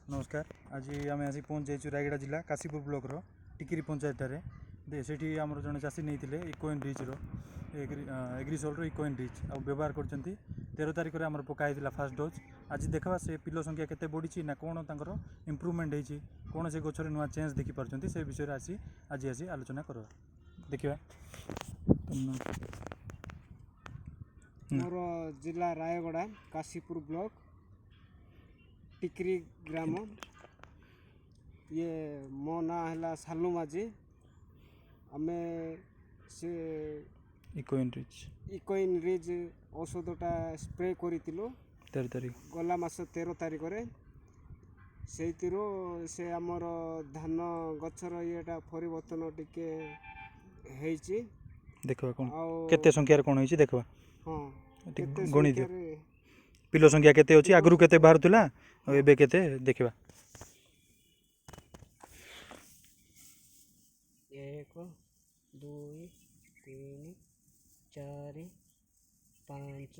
नमस्कार। आज आम आसी पहुँच जाइए रायगड़ा जिला काशीपुर ब्लॉक टिकिरी पंचायत से आमर जड़े चाषी नहीं इकोइन रिच एग्रीसोल इकोइन रिच आ व्यवहार कर 13 तारिख में आम पकाई फास्ट डोज। आज देखा से पिलो संख्या केते बढ़ी ना कौन तर इम्प्रूवमेंट होती कौन से गचर नुआ चेंज देखिपार से विषय आज आलोचना कर देखा। मोर जिला रायगड़ा काशीपुर ब्लॉक टिकरी ग्राम। ये मो ना है सालू माझी। आमे से इकोइन रिज औषधटा स्प्रे करूँ 13 तारिख गला मास 13 तारिख से आमर धान गचर येटा परिवर्तन टिके हेची देखा कौन केते संख्या कौन होइछि देखा। हाँ गणित पिलो संख्या केते अछि आगरु केते बाहरतुला एबे केते देखबा। 1 2 3 4 5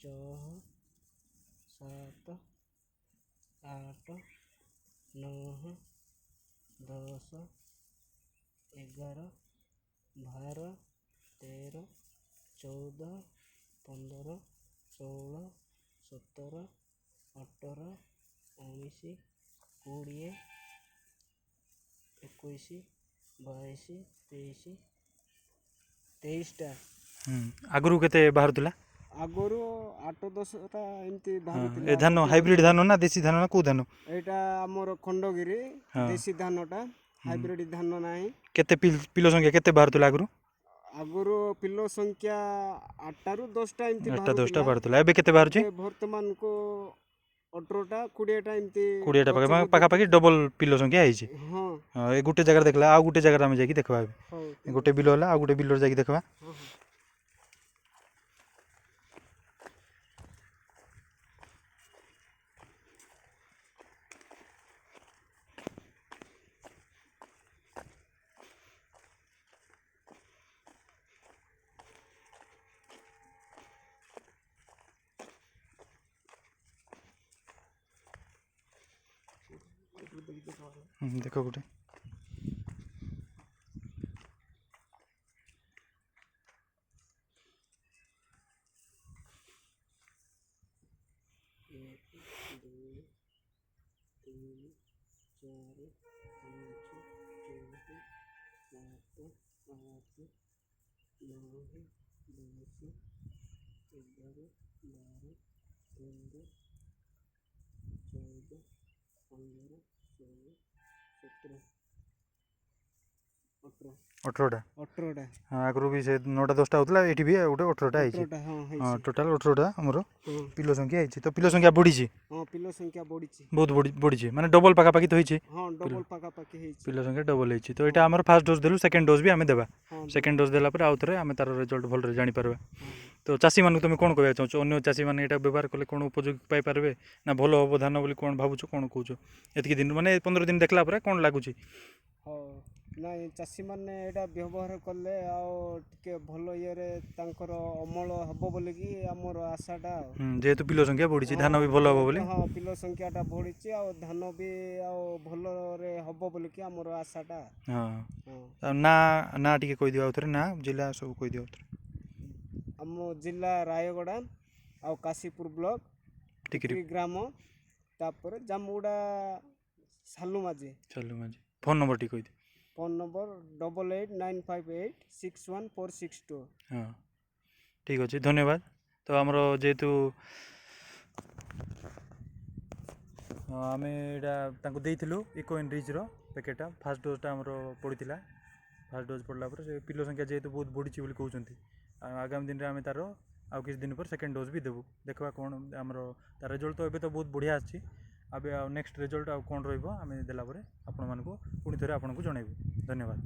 6 7 8 9 10 11 12 13 14 15 16 17 18 19 20 21 22 23 23टा आगरु केते बाहरतुला आगरु 8-10टा एमती बाहर। ए धान हाइब्रिड धान ना देसी धान ना को धान एटा हमर खंडगिरी देसी धानटा हाइब्रिड धान नाही। केते पिलो संख्या केते बाहरतुला आगरु पिलो संख्या 8 ରୁ 10ଟା एमती 8-10टा बाहरतुला एबे केते बाहर छी वर्तमान को 18टा 20टा एमती 20टा पाखा पाखी डबल पिलो संख्या आइछि। हां ए गुटे जगह देखला आ गुटे जगह हम जाकी देखबा गुटे बिलो होला आ गुटे बिलो जाकी देखबा। देखो गुटे अठरटा हाँ आगु भी से 9-10टा होता ये भी गोटे 18टा हाँ टोटाल 18टा आमर पिलो संख्या है। तो पिलो संख्या बढ़ी पिलो संख्या बहुत बढ़ी माने डबल पाखापाखि तो होइछि पिलो संख्या डबल होइछि। तो यहाँ आम फास्ट डोज देलु सेकेंड डोज भी आम देवा सेकेंड डोज देला आउ थे आम तार रिजल्ट भल जानी पारबा। तो चाषी मानक तुम कौन कहना चाहो अन्य चाषी मैंने यहाँ व्यवहार कले कौन उपयोगी पाइपारे ना भल हम धान बोली कौन भावुँ कौन कौच एतिक दिन माने 15 दिन देखला कौन लगुच नाई चाषी मैंने यहाँ व्यवहार कले आके भल ये अमल हम बोल कि आमर आशाटा जेहेतु पिलो संख्या बढ़ी धान भी भल हम बोली। हाँ पिलो संख्याटा बढ़ी धान भी भल हम बोल कि आमर आशाटा। हाँ ना टी कहीदि आउे ना जिला सब कहीदि आम जिला रायगड़ा आ काशीपुर ब्लॉक टिकरी ग्राम तापर जामुगुड़ा सालू माझी फोन नंबर टी कहीदि फोन नंबर 8895861462। हाँ ठीक अच्छे धन्यवाद। तो आमर जेहेतु आम यहाँ देलु इकोइन रिच पैकेटा फास्ट डोजटा आमर पड़ा फास्ट डोज पड़ला से पिलो संख्या जेहेतु बहुत बढ़ी कहते आगामी दिन में आम तार आउ किसी दिन पर सेकेंड डोज भी देवु देखा कौन आमर तार रिजल्ट तो ये तो बहुत बढ़िया आसी अब नेक्स्ट रिजल्ट आउ कौन रही देला आपण मानक पुणी थे आपको जनइबू। धन्यवाद।